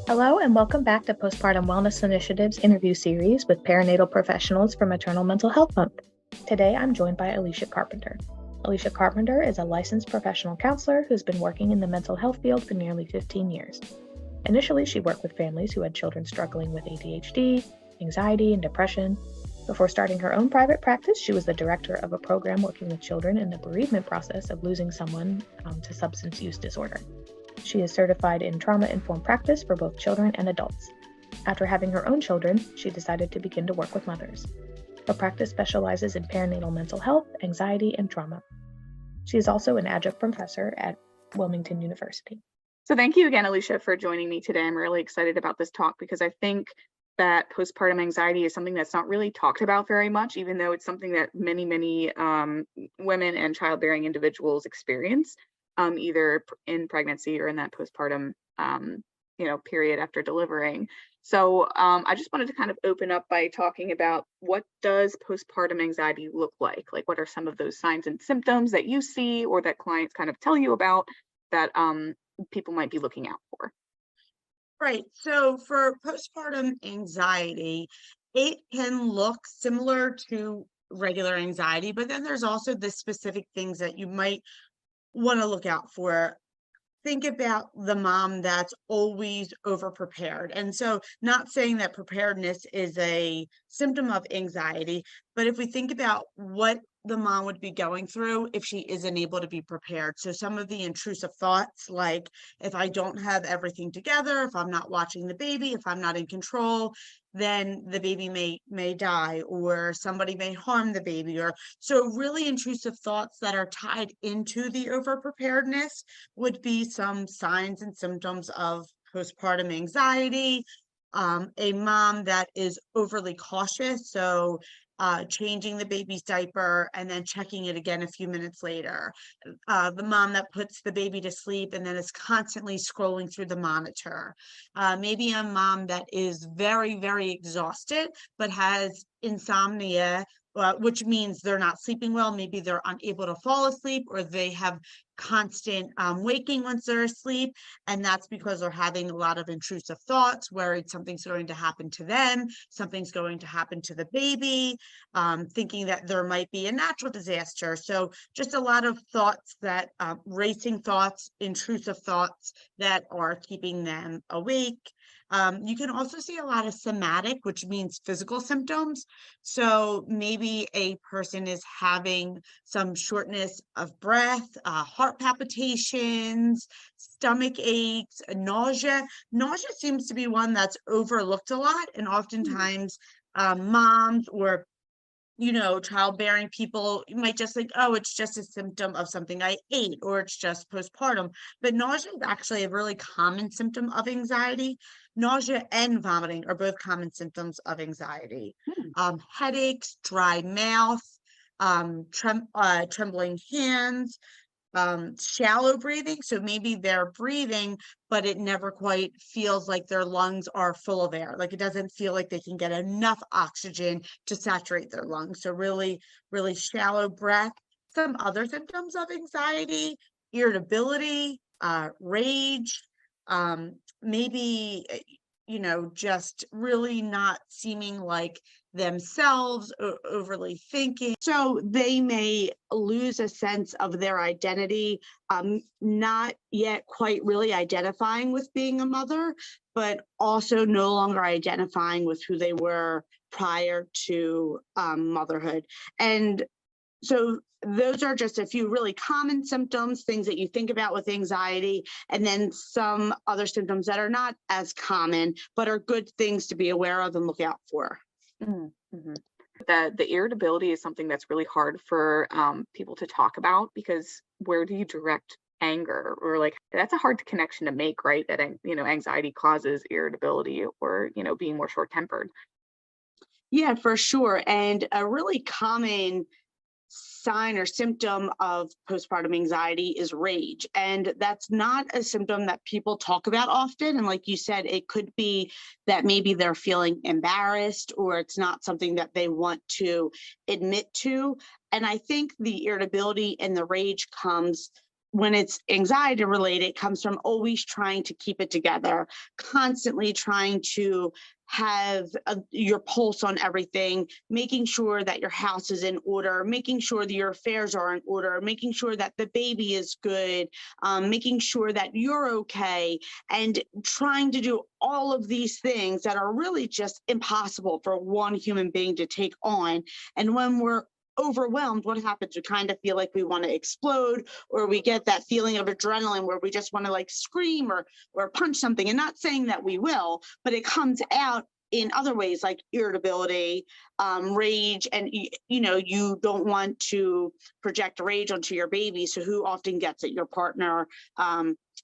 Hello, and welcome back to Postpartum Wellness Initiative's interview series with perinatal professionals for Maternal Mental Health Month. Today, I'm joined by Alicia Carpenter. Alicia Carpenter is a licensed professional counselor who's been working in the mental health field for nearly 15 years. Initially, she worked with families who had children struggling with ADHD, anxiety, and depression. Before starting her own private practice, she was the director of a program working with children in the bereavement process of losing someone to substance use disorder. She is certified in trauma-informed practice for both children and adults. After having her own children, she decided to begin to work with mothers. Her practice specializes in perinatal mental health, anxiety, and trauma. She is also an adjunct professor at Wilmington University. So thank you again, Alicia, for joining me today. I'm really excited about this talk because I think that postpartum anxiety is something that's not really talked about very much, even though it's something that many women and childbearing individuals experience, either in pregnancy or in that postpartum period after delivering. So I just wanted to kind of open up by talking about, what does postpartum anxiety look like? Like, what are some of those signs and symptoms that you see or that clients kind of tell you about that people might be looking out for? Right. So for postpartum anxiety, it can look similar to regular anxiety, but then there's also the specific things that you might want to look out for. Think about the mom that's always over prepared. And so, not saying that preparedness is a symptom of anxiety, but if we think about what the mom would be going through if she isn't able to be prepared. So some of the intrusive thoughts, like, if I don't have everything together, if I'm not watching the baby, if I'm not in control, then the baby may die, or somebody may harm the baby, or so really intrusive thoughts that are tied into the over preparedness would be some signs and symptoms of postpartum anxiety. A mom that is overly cautious, so changing the baby's diaper and then checking it again a few minutes later. The mom that puts the baby to sleep and then is constantly scrolling through the monitor. Maybe a mom that is very, very exhausted, but has insomnia, which means they're not sleeping well. Maybe they're unable to fall asleep, or they have constant waking once they're asleep. And that's because they're having a lot of intrusive thoughts, worried something's going to happen to them, something's going to happen to the baby, thinking that there might be a natural disaster. So just a lot of thoughts that racing thoughts, intrusive thoughts that are keeping them awake. You can also see a lot of somatic, which means physical symptoms. So maybe a person is having some shortness of breath, heart palpitations, stomach aches, nausea. Nausea seems to be one that's overlooked a lot, and oftentimes moms or childbearing people, you might just think, oh, it's just a symptom of something I ate, or it's just postpartum. But nausea is actually a really common symptom of anxiety. Nausea and vomiting are both common symptoms of anxiety. Headaches, dry mouth, trembling hands, shallow breathing. So maybe they're breathing, but it never quite feels like their lungs are full of air. Like, it doesn't feel like they can get enough oxygen to saturate their lungs. So really, really shallow breath. Some other symptoms of anxiety: irritability, rage, maybe, just really not seeming like themselves, overly thinking. So they may lose a sense of their identity, not yet quite really identifying with being a mother, but also no longer identifying with who they were prior to motherhood. And so those are just a few really common symptoms, things that you think about with anxiety, and then some other symptoms that are not as common, but are good things to be aware of and look out for. Mm-hmm. The irritability is something that's really hard for people to talk about, because where do you direct anger? Or, like, that's a hard connection to make, right? That anxiety causes irritability, or being more short-tempered. Yeah, for sure. And a really common sign or symptom of postpartum anxiety is rage. And that's not a symptom that people talk about often. And like you said, it could be that maybe they're feeling embarrassed, or it's not something that they want to admit to. And I think the irritability and the rage comes when it's anxiety related, it comes from always trying to keep it together, constantly trying to have your pulse on everything, making sure that your house is in order, making sure that your affairs are in order, making sure that the baby is good, making sure that you're okay, and trying to do all of these things that are really just impossible for one human being to take on. And when we're overwhelmed, what happens? We kind of feel like we want to explode, or we get that feeling of adrenaline where we just want to like scream or punch something. And not saying that we will, but it comes out in other ways like irritability, rage, and you don't want to project rage onto your baby. So who often gets it? Your partner,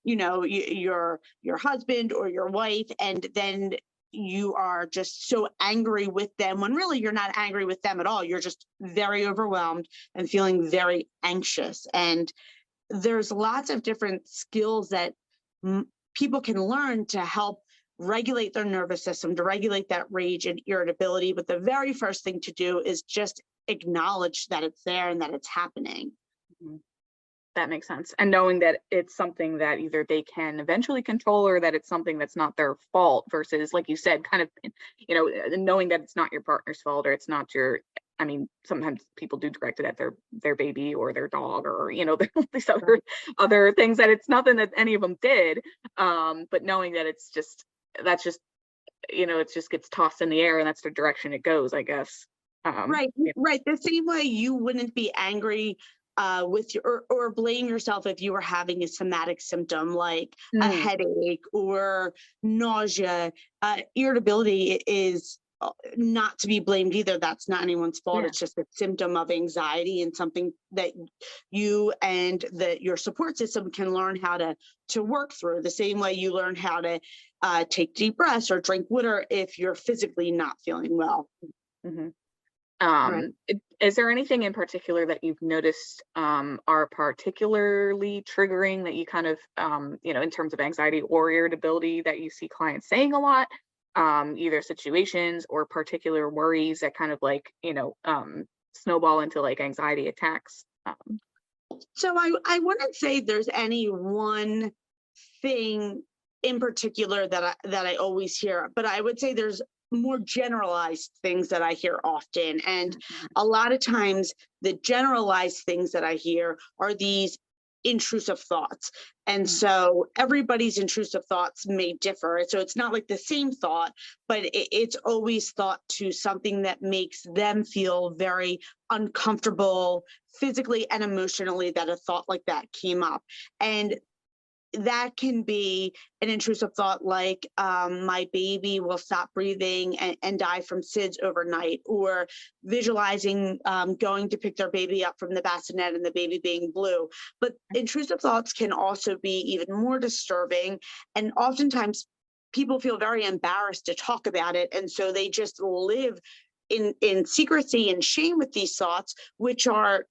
your husband or your wife, and then you are just so angry with them when really you're not angry with them at all. You're just very overwhelmed and feeling very anxious. And there's lots of different skills that people can learn to help regulate their nervous system, to regulate that rage and irritability. But the very first thing to do is just acknowledge that it's there and that it's happening. Mm-hmm. That makes sense. And knowing that it's something that either they can eventually control or that it's something that's not their fault versus, like you said, kind of, knowing that it's not your partner's fault or it's not your, I mean, sometimes people do direct it at their baby or their dog or, these other things that it's nothing that any of them did. But knowing that it's just, that's just, it just gets tossed in the air and that's the direction it goes, I guess. Right. The same way you wouldn't be angry with your or blame yourself if you were having a somatic symptom like a headache or nausea. Irritability is not to be blamed either. That's not anyone's fault. It's just a symptom of anxiety and something that you and your support system can learn how to work through, the same way you learn how to take deep breaths or drink water if you're physically not feeling well. Mm-hmm. Right. Is there anything in particular that you've noticed are particularly triggering that you kind of, in terms of anxiety or irritability that you see clients saying a lot, either situations or particular worries that kind of like, snowball into like anxiety attacks? So I wouldn't say there's any one thing in particular that I always hear, but I would say there's more generalized things that I hear often. And a lot of times the generalized things that I hear are these intrusive thoughts. And so everybody's intrusive thoughts may differ. So it's not like the same thought, but it's always thought to something that makes them feel very uncomfortable physically and emotionally, that a thought like that came up. And that can be an intrusive thought like my baby will stop breathing and die from SIDS overnight, or visualizing going to pick their baby up from the bassinet and the baby being blue. But intrusive thoughts can also be even more disturbing, and oftentimes people feel very embarrassed to talk about it, and so they just live in secrecy and shame with these thoughts, which are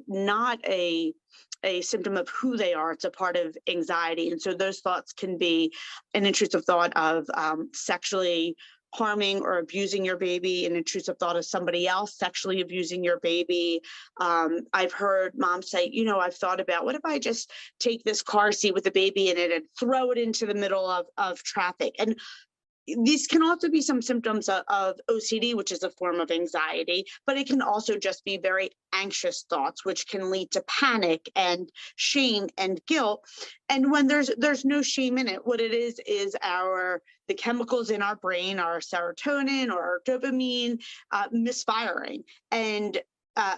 not a symptom of who they are. It's a part of anxiety. And so those thoughts can be an intrusive thought of sexually harming or abusing your baby, an intrusive thought of somebody else sexually abusing your baby. I've heard moms say, I've thought about, what if I just take this car seat with the baby in it and throw it into the middle of traffic? And these can also be some symptoms of OCD, which is a form of anxiety, but it can also just be very anxious thoughts, which can lead to panic and shame and guilt. And when there's no shame in it, what it is the chemicals in our brain, our serotonin or our dopamine, misfiring. And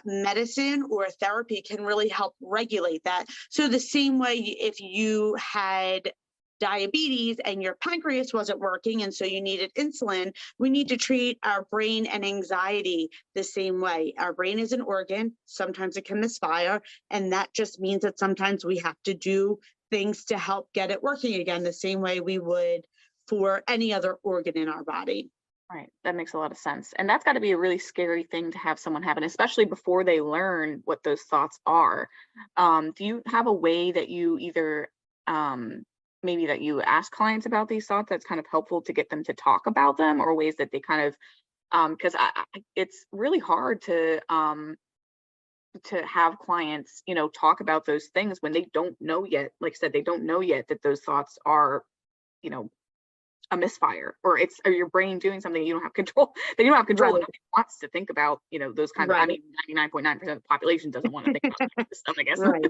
medicine or therapy can really help regulate that. So the same way, if you had diabetes and your pancreas wasn't working and so you needed insulin, we need to treat our brain and anxiety the same way. Our brain is an organ. Sometimes it can misfire, and that just means that sometimes we have to do things to help get it working again, the same way we would for any other organ in our body. Right. That makes a lot of sense. And that's got to be a really scary thing to have someone happen, especially before they learn what those thoughts are. Do you have a way that you either maybe that you ask clients about these thoughts that's kind of helpful to get them to talk about them, or ways that they kind of because it's really hard to to have clients, talk about those things when they don't know yet. Like I said, they don't know yet that those thoughts are, you know, a misfire, or your brain doing something you don't have control that you don't have control. Right. Nobody wants to think about, those kinds of, I Right. mean, 99.9% of the population doesn't want to think about this stuff, I guess. Right.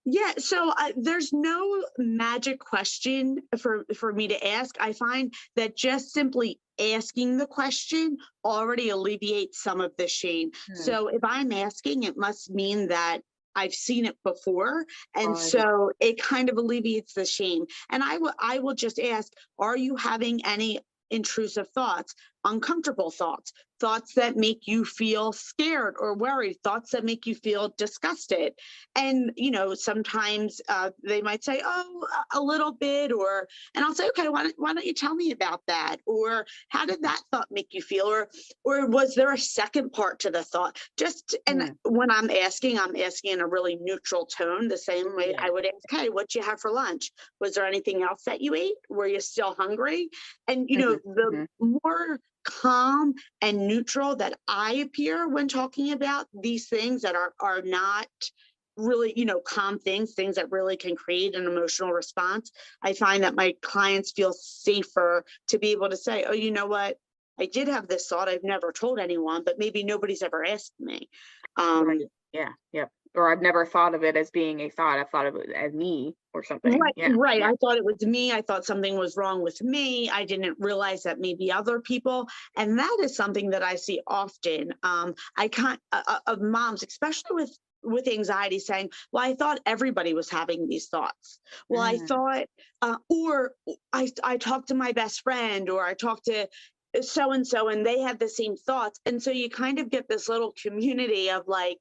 Yeah, so there's no magic question for me to ask. I find that just simply asking the question already alleviates some of the shame. Hmm. So if I'm asking, it must mean that I've seen it before, and Right. so it kind of alleviates the shame. And I will just ask, are you having any intrusive thoughts, uncomfortable thoughts, thoughts that make you feel scared or worried, thoughts that make you feel disgusted? And sometimes they might say, oh, a little bit, and I'll say, okay, why don't you tell me about that? Or how did that thought make you feel? Or was there a second part to the thought? And when I'm asking in a really neutral tone, the same way Yeah. I would ask, hey, what'd you have for lunch? Was there anything else that you ate? Were you still hungry? And the more calm and neutral that I appear when talking about these things that are not really, calm things that really can create an emotional response, I find that my clients feel safer to be able to say, oh, you know what? I did have this thought. I've never told anyone, but maybe nobody's ever asked me. Right. Yeah. Yep. Or I've never thought of it as being a thought. I've thought of it as me or something. Right, Yeah. right. Yeah. I thought it was me. I thought something was wrong with me. I didn't realize that maybe other people. And that is something that I see often. I can't of moms, especially with anxiety, saying, well, I thought everybody was having these thoughts. Well, I Mm. thought, or I talked to my best friend, or I talked to so and so, and they had the same thoughts. And so you kind of get this little community of like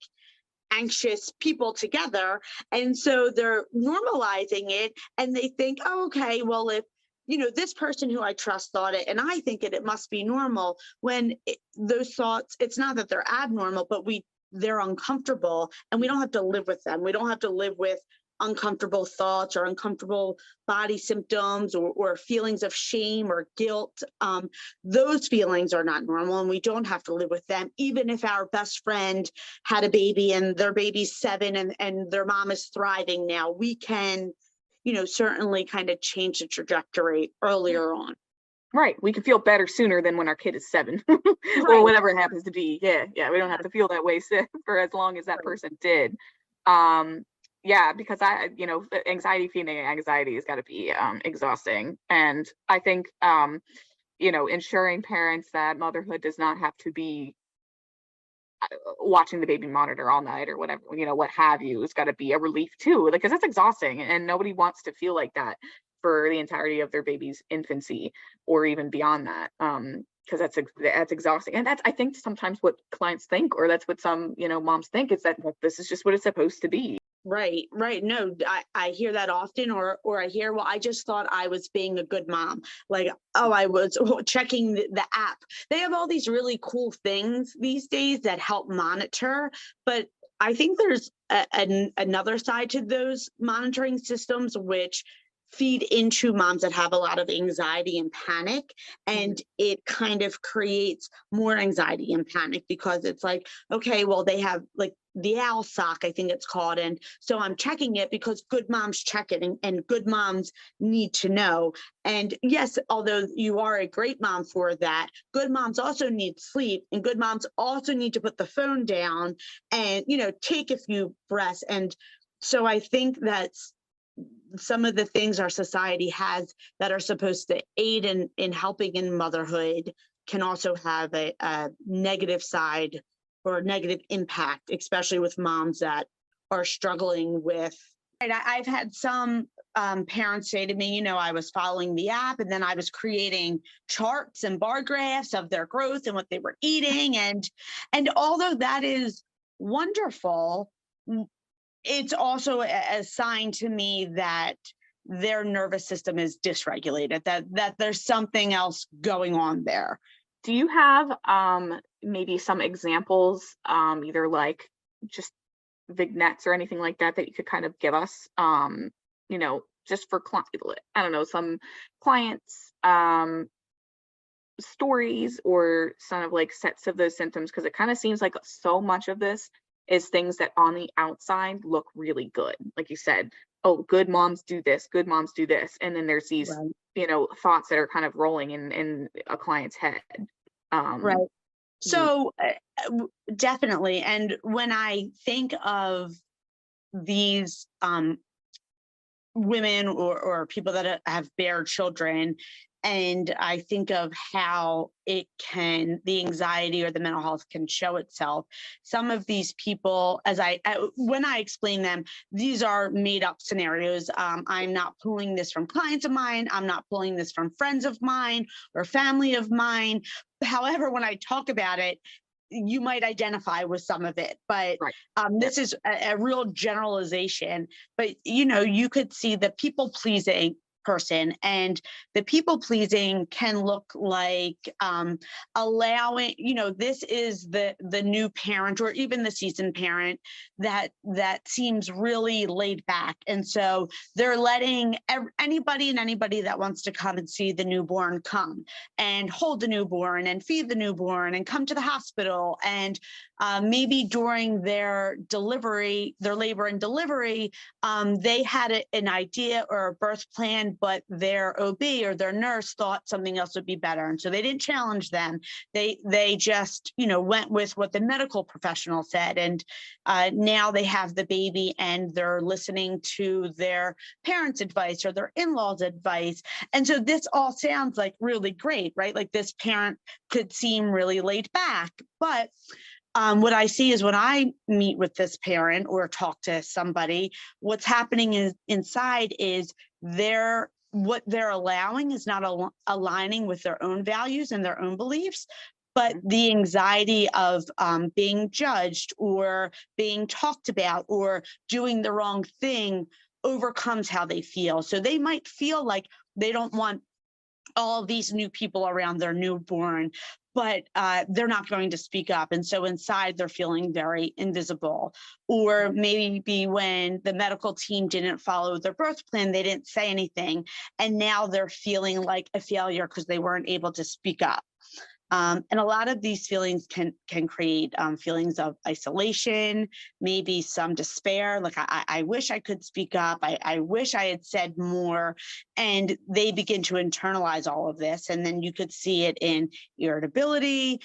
anxious people together, and so they're normalizing it, and they think, oh, okay, well, if this person who I trust thought it and I think it must be normal, when those thoughts, it's not that they're abnormal, but they're uncomfortable, and we don't have to live with them. We don't have to live with uncomfortable thoughts or uncomfortable body symptoms, or feelings of shame or guilt. Those feelings are not normal, and we don't have to live with them. Even if our best friend had a baby and their baby's 7 and their mom is thriving now, we can certainly kind of change the trajectory Yeah. earlier on. Right. We can feel better sooner than when our kid is 7 or Right. whatever it happens to be. Yeah. Yeah. We don't have Yes, to feel that way for as long as that right. person did. Um, yeah, because feeding anxiety has got to be exhausting. And I think, ensuring parents that motherhood does not have to be watching the baby monitor all night or whatever, what have you, it's got to be a relief too, because that's exhausting and nobody wants to feel like that for the entirety of their baby's infancy or even beyond that. Because that's exhausting, and that's, I think, sometimes what clients think, or that's what some moms think, is that, well, this is just what it's supposed to be. Right, right. No, I hear that often, or I hear, well, I just thought I was being a good mom. Like, oh, I was checking the app. They have all these really cool things these days that help monitor, but I think there's another side to those monitoring systems, which feed into moms that have a lot of anxiety and panic, Mhm. and it kind of creates more anxiety and panic, because it's like, okay, well, they have like the owl sock, I think it's called, and so I'm checking it because good moms check it, and good moms need to know. And yes, although you are a great mom for that, good moms also need sleep, and good moms also need to put the phone down and take a few breaths. And so I think that's some of the things our society has that are supposed to aid in helping in motherhood can also have a negative side or a negative impact, especially with moms that are struggling with. And I've had some parents say to me, I was following the app, and then I was creating charts and bar graphs of their growth and what they were eating, and although that is wonderful, it's also a sign to me that their nervous system is dysregulated, that there's something else going on there. Do you have maybe some examples, either like just vignettes or anything like that, that you could kind of give us, just for I don't know, some clients stories or some of like sets of those symptoms, because it kind of seems like so much of this is things that on the outside look really good. Like you said, oh, good moms do this, good moms do this. And then there's these, Right. thoughts that are kind of rolling in a client's head. Right. Um, ye- So definitely. And when I think of these women or people that have bear children, and I think of how the anxiety or the mental health can show itself. Some of these people, when I explain them, these are made up scenarios. I'm not pulling this from clients of mine. I'm not pulling this from friends of mine or family of mine. However, when I talk about it, you might identify with some of it, but right. this is a real generalization. But you could see the people pleasing person, and the people pleasing can look like allowing, this is the new parent or even the seasoned parent that seems really laid back, and so they're letting anybody that wants to come and see the newborn come and hold the newborn and feed the newborn and come to the hospital. And maybe during their labor and delivery, they had an idea or a birth plan, but their OB or their nurse thought something else would be better. And so they didn't challenge them. They just, went with what the medical professional said. And now they have the baby and they're listening to their parents' advice or their in-laws' advice. And so this all sounds like really great, right? Like this parent could seem really laid back, but what I see is when I meet with this parent or talk to somebody, what's happening inside is what they're allowing is not aligning with their own values and their own beliefs, but the anxiety of being judged or being talked about or doing the wrong thing overcomes how they feel. So they might feel like they don't want all these new people around their newborn, but they're not going to speak up. And so inside they're feeling very invisible. Or maybe when the medical team didn't follow their birth plan, they didn't say anything. And now they're feeling like a failure because they weren't able to speak up. And a lot of these feelings can create feelings of isolation, maybe some despair, like I wish I could speak up, I wish I had said more, and they begin to internalize all of this. And then you could see it in irritability,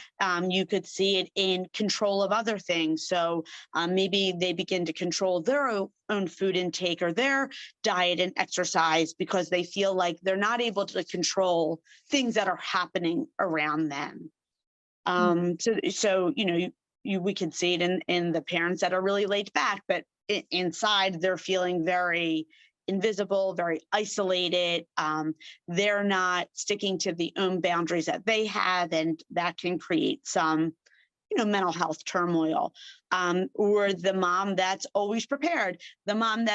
you could see it in control of other things. So maybe they begin to control their own food intake or their diet and exercise because they feel like they're not able to control things that are happening around them. So we can see it in the parents that are really laid back, but inside they're feeling very invisible, very isolated. They're not sticking to the own boundaries that they have, and that can create some mental health turmoil. Or the mom that's always prepared, the mom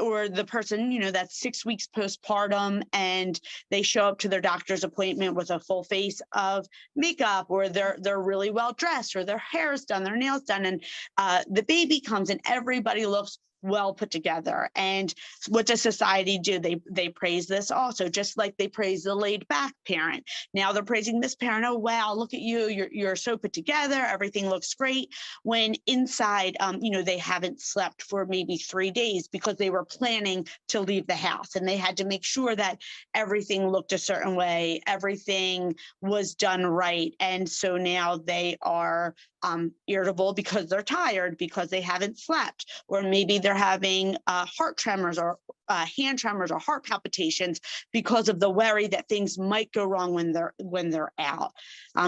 or the person, that's 6 weeks postpartum and they show up to their doctor's appointment with a full face of makeup, or they're really well dressed, or their hair's done, their nails done, and the baby comes and everybody looks well put together. And what does society do? They praise this also, just like they praise the laid back parent. Now they're praising this parent. Oh, wow, look at you. You're so put together. Everything looks great. When inside, they haven't slept for maybe 3 days because they were planning to leave the house and they had to make sure that everything looked a certain way, everything was done right. And so now they are irritable because they're tired, because they haven't slept, or maybe they're having heart tremors or hand tremors or heart palpitations because of the worry that things might go wrong when they're out.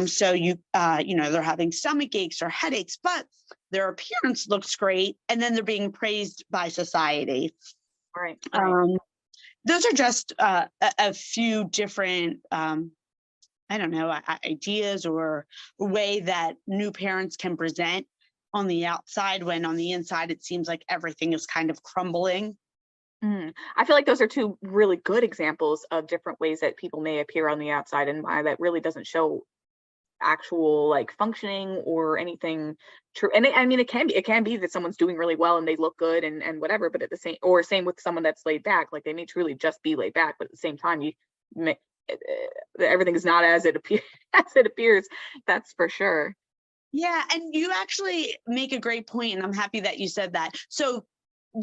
So they're having stomach aches or headaches, but their appearance looks great, and then they're being praised by society. Right. Those are just a few different ideas or way that new parents can present on the outside, when on the inside it seems like everything is kind of crumbling. I feel like those are two really good examples of different ways that people may appear on the outside and why that really doesn't show actual like functioning or anything true. And it can be that someone's doing really well and they look good and whatever, but at the same with someone that's laid back, like they may truly just be laid back, but at the same time you may, everything is not as it appears. As it appears, that's for sure. Yeah, and you actually make a great point, and I'm happy that you said that. So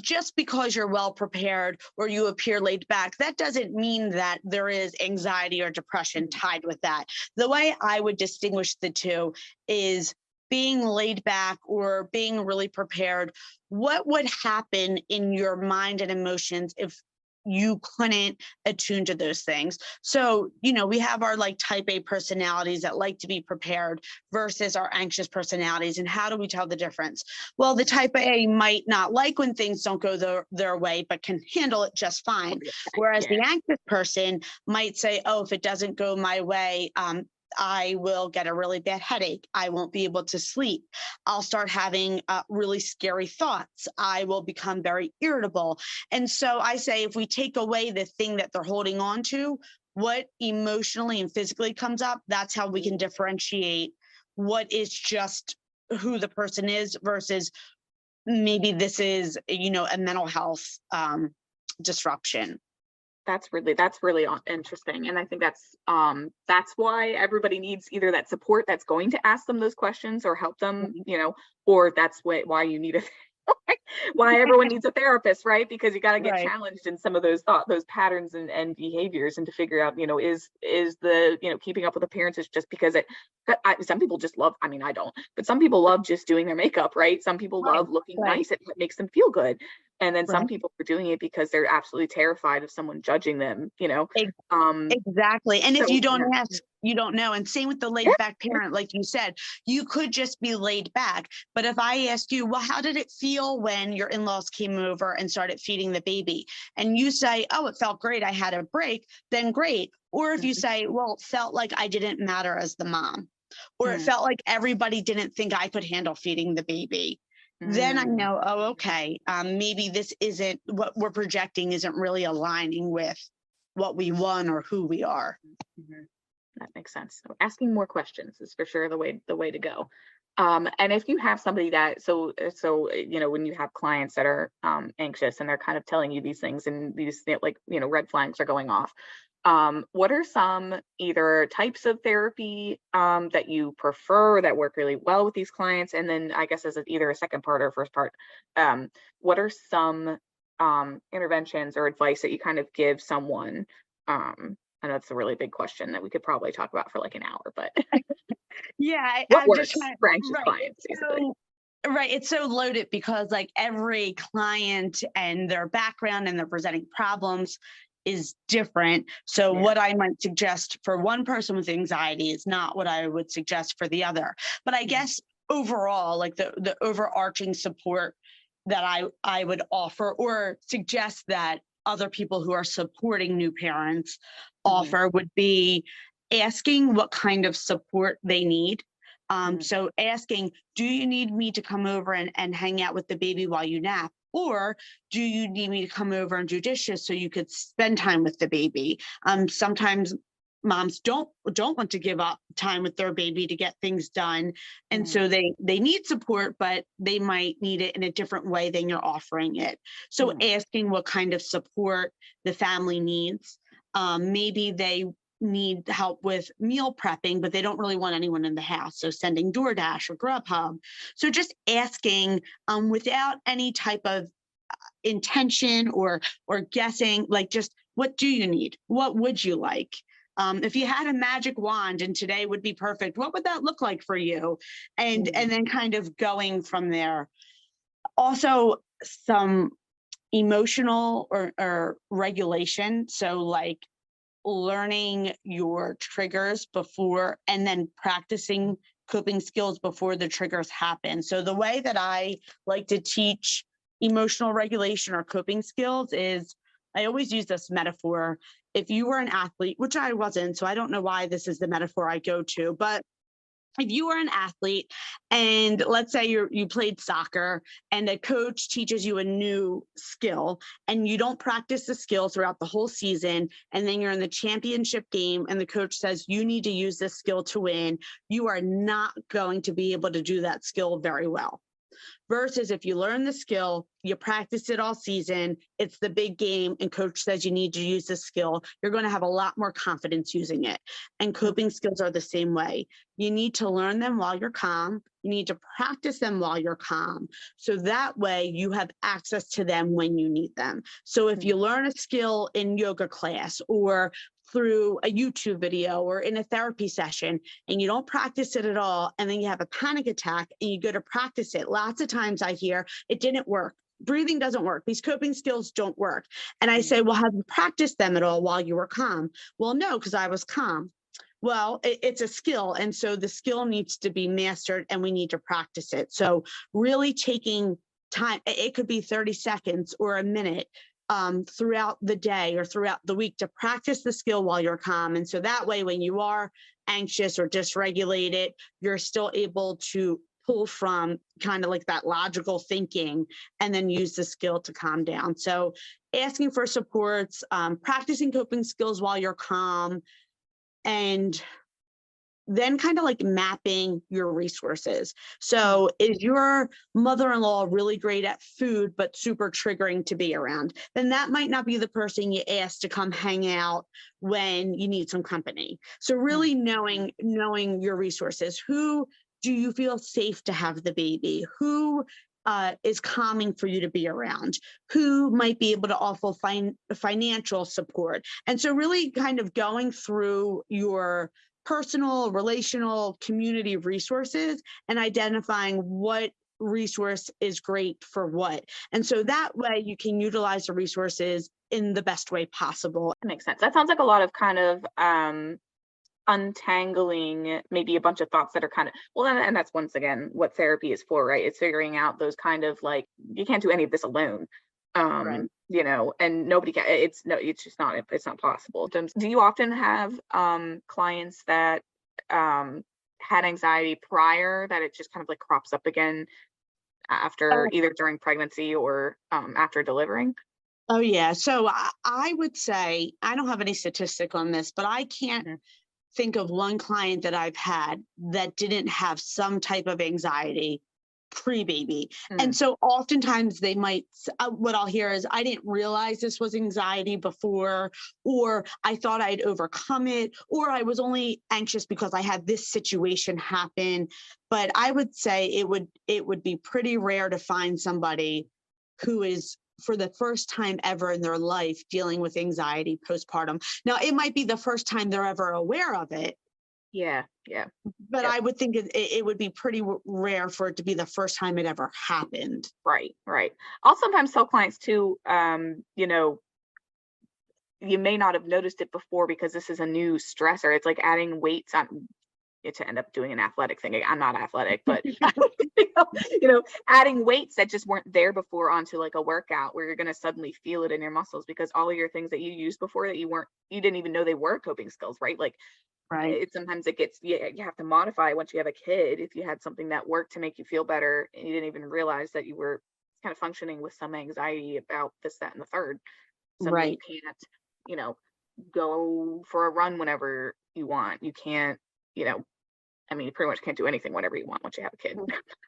just because you're well prepared or you appear laid back, that doesn't mean that there is anxiety or depression tied with that. The way I would distinguish the two is being laid back or being really prepared. What would happen in your mind and emotions if you couldn't attune to those things? So, we have our like type A personalities that like to be prepared versus our anxious personalities. And how do we tell the difference? Well, the type A might not like when things don't go their way, but can handle it just fine. Whereas Yeah. the anxious person might say, oh, if it doesn't go my way, I will get a really bad headache. I won't be able to sleep. I'll start having really scary thoughts. I will become very irritable. And so I say, if we take away the thing that they're holding on to, what emotionally and physically comes up, that's how we can differentiate what is just who the person is versus maybe this is, a mental health disruption. That's really interesting, and I think that's why everybody needs either that support that's going to ask them those questions or help them, or that's why you need a why everyone needs a therapist, right? Because you got to get Right. challenged in some of those patterns and behaviors, and to figure out, is the keeping up with appearances just because some people just love. I mean, I don't, but some people love just doing their makeup, right? Some people Right. love looking Right. nice. It makes them feel good. And then some Right. people are doing it because they're absolutely terrified of someone judging them, Ex- Um, Exactly. And if so you don't yeah, ask, you don't know. And same with the yeah, laid back parent, like you said, you could just be laid back. But if I ask you, well, how did it feel when your in laws came over and started feeding the baby? And you say, oh, it felt great. I had a break, then great. Or if you mhm, say, well, it felt like I didn't matter as the mom, or it mm, felt like everybody didn't think I could handle feeding the baby. Then I mm, know, oh, okay, maybe this isn't what we're projecting, isn't really aligning with what we want or who we are. mhm. That makes sense. So asking more questions is for sure the way to go. And if you have somebody that when you have clients that are anxious and they're kind of telling you these things and these red flags are going off, what are some either types of therapy that you prefer that work really well with these clients? And then I guess as either a second part or first part, what are some interventions or advice that you kind of give someone? I know it's a really big question that we could probably talk about for like an hour, but Yeah, what I'm just works trying. for anxious Right. clients, basically? Right. It's so loaded because like every client and their background and their presenting problems is different. So Yeah. what I might suggest for one person with anxiety is not what I would suggest for the other. But I Mhm, guess overall, like the overarching support that I would offer or suggest that other people who are supporting new parents mhm, offer would be asking what kind of support they need. mhm, So asking, do you need me to come over and hang out with the baby while you nap? Or do you need me to come over and do dishes so you could spend time with the baby? Sometimes moms don't want to give up time with their baby to get things done. And mhm, so they need support, but they might need it in a different way than you're offering it. So mhm, asking what kind of support the family needs. Maybe they need help with meal prepping, but they don't really want anyone in the house. So sending DoorDash or Grubhub. So just asking without any type of intention or guessing, like just what do you need? What would you like? If you had a magic wand and today would be perfect, what would that look like for you? And mhm, then kind of going from there. Also, some emotional or regulation. So like learning your triggers before and then practicing coping skills before the triggers happen. So the way that I like to teach emotional regulation or coping skills is I always use this metaphor. If you were an athlete, which I wasn't, so I don't know why this is the metaphor I go to, but if you are an athlete and let's say you played soccer and a coach teaches you a new skill and you don't practice the skill throughout the whole season and then you're in the championship game and the coach says you need to use this skill to win, you are not going to be able to do that skill very well. Versus if you learn the skill, you practice it all season, it's the big game, and coach says you need to use this skill, you're going to have a lot more confidence using it. And mhm, coping skills are the same way. You need to learn them while you're calm. You need to practice them while you're calm. So that way you have access to them when you need them. So if you learn a skill in yoga class or through a YouTube video or in a therapy session and you don't practice it at all, and then you have a panic attack and you go to practice it, lots of times I hear it didn't work. Breathing doesn't work. These coping skills don't work. And I say, well, have you practiced them at all while you were calm? Well, no, because I was calm. Well, it's a skill. And so the skill needs to be mastered and we need to practice it. So really taking time, it could be 30 seconds or a minute throughout the day or throughout the week to practice the skill while you're calm. And so that way, when you are anxious or dysregulated, you're still able to pull from kind of like that logical thinking and then use the skill to calm down. So asking for supports, practicing coping skills while you're calm, and then kind of like mapping your resources. So is your mother-in-law really great at food, but super triggering to be around? Then that might not be the person you ask to come hang out when you need some company. So really knowing your resources. Who do you feel safe to have the baby? Who is calming for you to be around? Who might be able to offer financial support? And so really kind of going through your personal, relational, community resources and identifying what resource is great for what. And so that way you can utilize the resources in the best way possible. That makes sense. That sounds like a lot of kind of untangling maybe a bunch of thoughts that are kind of, well, and that's once again what therapy is for, right? It's figuring out those kind of like, you can't do any of this alone. Right. You know, and nobody can, it's just not, it's not possible. Do you often have clients that had anxiety prior, that it just kind of like crops up again after either during pregnancy or after delivering? Oh yeah. So I would say, I don't have any statistic on this, but I can't think of one client that I've had that didn't have some type of anxiety pre-baby. And so oftentimes they might, what I'll hear is, I didn't realize this was anxiety before, or I thought I'd overcome it, or I was only anxious because I had this situation happen. But I would say it would be pretty rare to find somebody who is for the first time ever in their life dealing with anxiety postpartum. Now, it might be the first time they're ever aware of it. Yeah. But I would think it would be pretty rare for it to be the first time it ever happened. Right. I'll sometimes tell clients too, you know, you may not have noticed it before because this is a new stressor. It's like adding weights on, to end up doing an athletic thing. I'm not athletic, but you know, adding weights that just weren't there before onto like a workout where you're going to suddenly feel it in your muscles because all of your things that you used before that you didn't even know they were coping skills, right? Like, right. Sometimes it gets, you have to modify once you have a kid. If you had something that worked to make you feel better and you didn't even realize that you were kind of functioning with some anxiety about this, that, and the third. Right. You can't, you know, go for a run whenever you want. You can't, you know, I mean, you pretty much can't do anything whenever you want once you have a kid.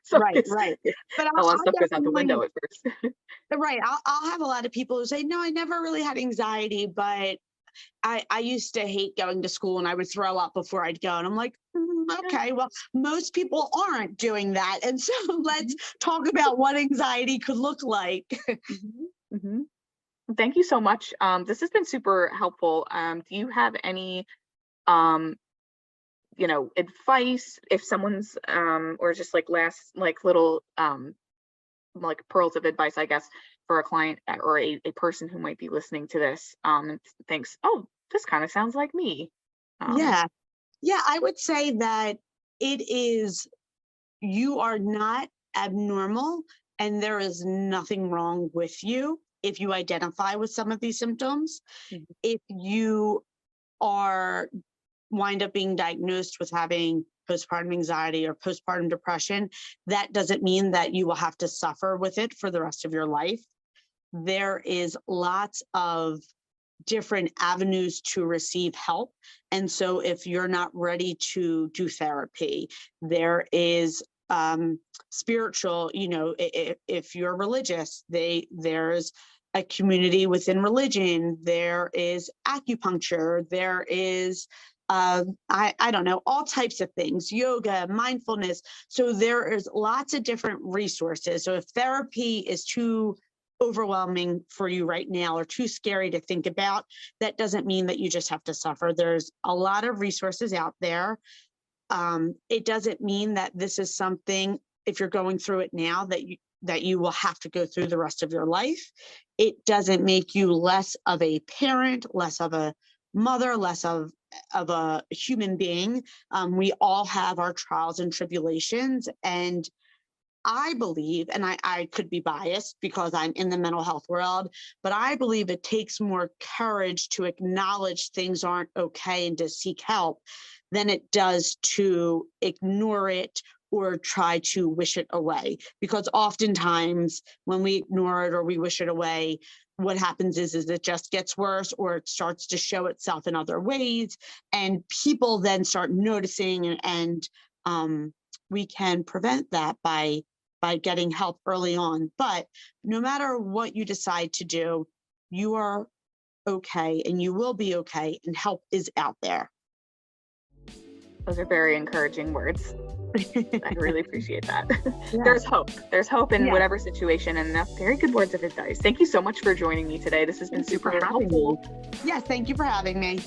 So right. But a lot of stuff goes out the window at first. Right. I'll have a lot of people who say, no, I never really had anxiety, but I used to hate going to school and I would throw up before I'd go. And I'm like, okay, well, most people aren't doing that. And so let's talk about what anxiety could look like. Thank you so much. This has been super helpful. Do you have any, you know, advice if someone's, or just like last, like little, like pearls of advice, I guess, for a client or a person who might be listening to this and thinks, oh, this kind of sounds like me. Yeah, I would say that you are not abnormal and there is nothing wrong with you if you identify with some of these symptoms. If you wind up being diagnosed with having postpartum anxiety or postpartum depression, that doesn't mean that you will have to suffer with it for the rest of your life. There is lots of different avenues to receive help. And so if you're not ready to do therapy, there is spiritual, you know, if you're religious, there's a community within religion, there is acupuncture, there is I don't know, all types of things, yoga, mindfulness. So there is lots of different resources. So if therapy is too overwhelming for you right now or too scary to think about, that doesn't mean that you just have to suffer. There's a lot of resources out there. It doesn't mean that this is something, if you're going through it now, that you will have to go through the rest of your life. It doesn't make you less of a parent, less of a mother, less of a human being. We all have our trials and tribulations. And I believe, and I could be biased because I'm in the mental health world, but I believe it takes more courage to acknowledge things aren't okay and to seek help than it does to ignore it or try to wish it away. Because oftentimes when we ignore it or we wish it away, what happens is it just gets worse, or it starts to show itself in other ways. And people then start noticing, and we can prevent that by getting help early on. But no matter what you decide to do, you are okay and you will be okay, and help is out there. Those are very encouraging words. I really appreciate that. Yeah. There's hope. There's hope in Yeah. whatever situation, and that's very good words of advice. Thank you so much for joining me today. This has been Thank you super for having helpful. Yes, thank you for having me.